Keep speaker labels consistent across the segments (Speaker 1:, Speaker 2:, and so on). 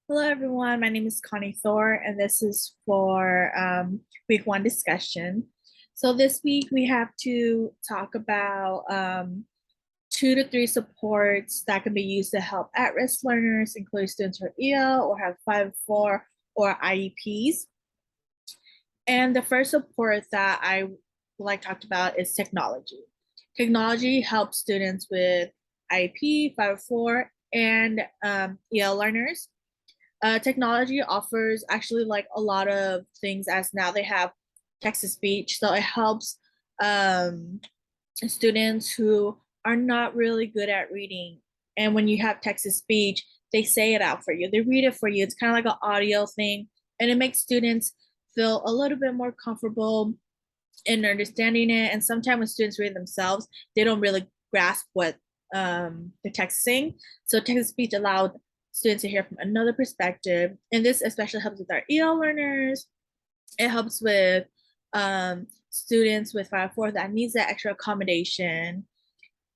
Speaker 1: Hello, everyone. My name is Connie Thor, and this is for week one discussion. So, this week we have to talk about 2 to 3 supports that can be used to help at risk learners, including students who are EL or have 504 or IEPs. And the first support that I like talked about is technology. Technology helps students with IEP, 504, and EL learners. Technology offers actually like a lot of things as now they have text to speech, so it helps um, students who are not really good at reading. And when you have text to speech, they say it out for you, they read it for you. It's kind of like an audio thing, and it makes students feel a little bit more comfortable in understanding it. And sometimes when students read themselves, they don't really grasp what the text is saying. So text to speech allowed students to hear from another perspective. And this especially helps with our EL learners. It helps with students with 504 that needs that extra accommodation.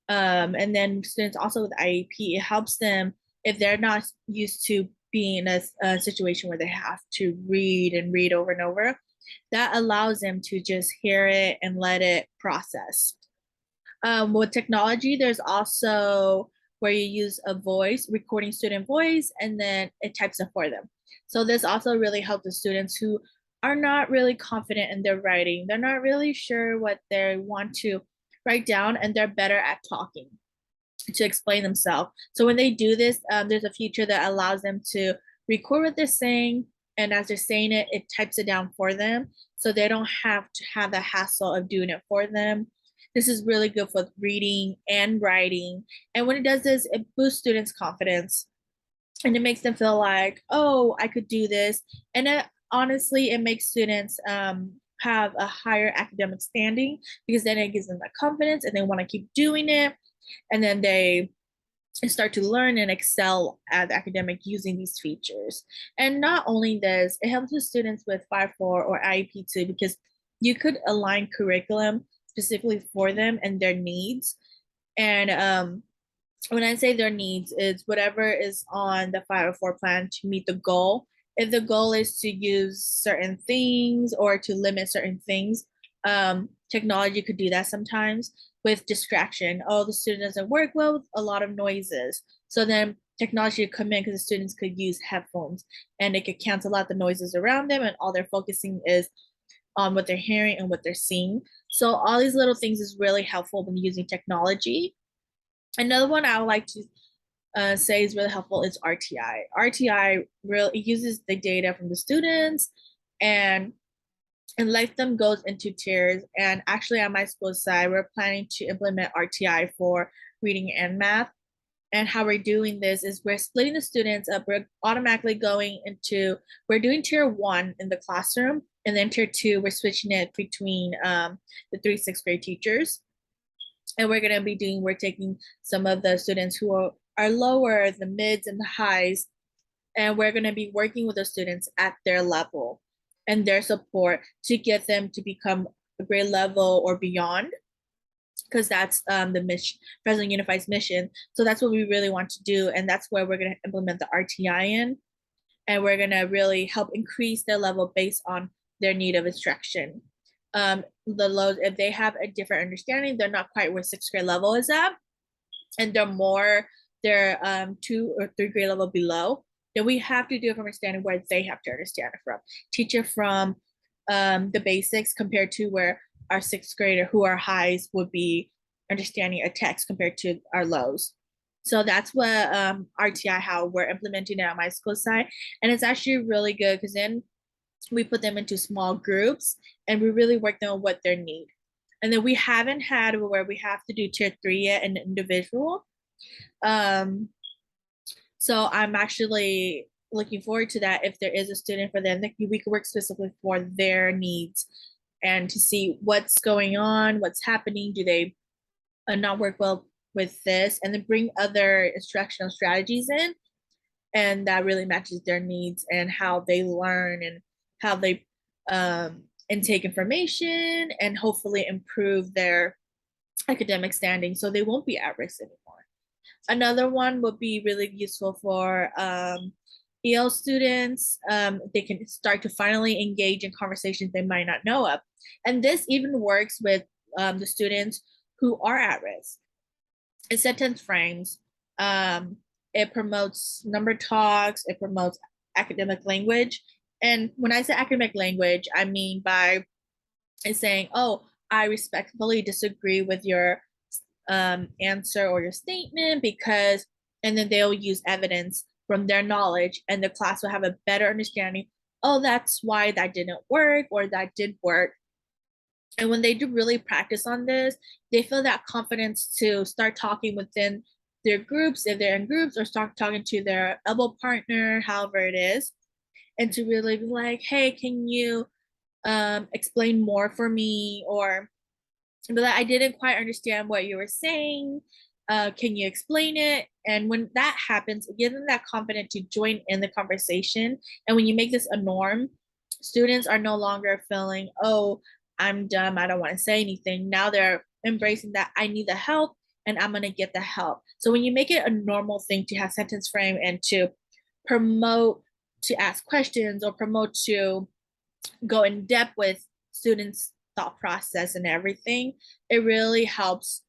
Speaker 1: And then students also with IEP, it helps them if they're not used to being in a situation where they have to read and read over and over. That allows them to just hear it and let it process. With technology, there's also where you use a voice, recording student voice, and then it types it for them. So this also really helps the students who are not really confident in their writing. They're not really sure what they want to write down, and they're better at talking to explain themselves. So when they do this, there's a feature that allows them to record what they're saying, and as they're saying it, it types it down for them, so they don't have to have the hassle of doing it for them. This is really good for reading and writing. And when it does this, it boosts students' confidence and it makes them feel like, oh, I could do this. And honestly, it makes students have a higher academic standing because then it gives them that confidence and they want to keep doing it. And then they start to learn and excel at academic using these features. And not only this, it helps the students with 5-4 or IEP too, because you could align curriculum specifically for them and their needs. And when I say their needs, it's whatever is on the 504 plan to meet the goal. If the goal is to use certain things or to limit certain things, technology could do that sometimes with distraction. Oh, the student doesn't work well with a lot of noises. So then technology could come in because the students could use headphones and it could cancel out the noises around them, and all they're focusing is on what they're hearing and what they're seeing. So all these little things is really helpful when using technology. Another one I would like to say is really helpful is RTI. RTI really uses the data from the students and let them goes into tiers. And actually, on my school side, we're planning to implement RTI for reading and math. And how we're doing this is we're splitting the students up. We're automatically going into, we're doing tier one in the classroom, and then tier two, we're switching it between the 3 6th grade teachers. And we're taking some of the students who are lower, the mids and the highs, and we're going to be working with the students at their level and their support to get them to become a grade level or beyond, because that's the mission, President Unified's mission. So that's what we really want to do, and that's where we're going to implement the RTI in, and we're going to really help increase their level based on their need of instruction. The lows, if they have a different understanding, they're not quite where 6th grade level is at, and they're 2 or 3 grade level below, then we have to do it from understanding where they have to understand it from. Teach it from the basics compared to where our 6th grader who are highs would be understanding a text compared to our lows. So that's what RTI, how we're implementing it at my school side. And it's actually really good because then we put them into small groups and we really work them on what they need. And then we haven't had where we have to do tier three yet, an individual. Um, so I'm actually looking forward to that. If there is a student for them, we could work specifically for their needs and to see what's going on, what's happening. Do they not work well with this? And then bring other instructional strategies in, and that really matches their needs and how they learn and how they intake information and hopefully improve their academic standing so they won't be at risk anymore. Another one would be really useful for EL students, they can start to finally engage in conversations they might not know of. And this even works with the students who are at risk. It sentence frames. Um, it promotes number talks. It promotes academic language. And when I say academic language, I mean by saying, "Oh, I respectfully disagree with your answer or your statement because," and then they'll use evidence from their knowledge, and the class will have a better understanding. Oh, that's why that didn't work, or that did work. And when they do really practice on this, they feel that confidence to start talking within their groups, if they're in groups, or start talking to their elbow partner, however it is, and to really be like, hey, can you explain more for me? Or but I didn't quite understand what you were saying. Can you explain it? And when that happens, give them that confidence to join in the conversation. And when you make this a norm, students are no longer feeling, oh, I'm dumb, I don't want to say anything. Now they're embracing that I need the help and I'm going to get the help. So when you make it a normal thing to have sentence frame and to promote to ask questions or promote to go in depth with students' thought process and everything, it really helps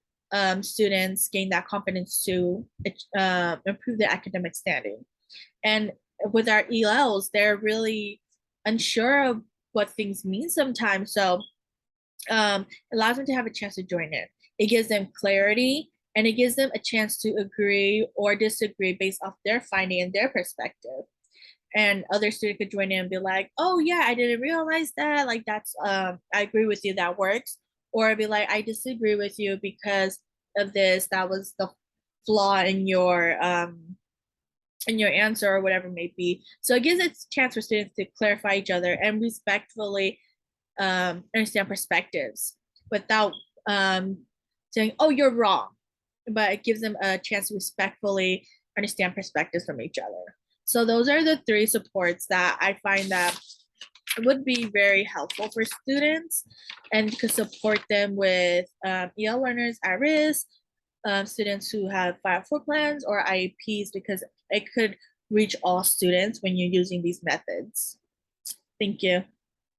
Speaker 1: students gain that confidence to improve their academic standing. And with our ELs, they're really unsure of what things mean sometimes. So it allows them to have a chance to join in. It gives them clarity and it gives them a chance to agree or disagree based off their finding and their perspective. And other students could join in and be like, oh yeah, I didn't realize that, like that's I agree with you, that works. Or be like, I disagree with you because of this, that was the flaw in your answer, or whatever it may be. So it gives a chance for students to clarify each other and respectfully understand perspectives without saying, oh, you're wrong. But it gives them a chance to respectfully understand perspectives from each other. So those are the three supports that I find that would be very helpful for students and could support them with EL learners at risk, students who have 504 plans or IEPs, because it could reach all students when you're using these methods. Thank you.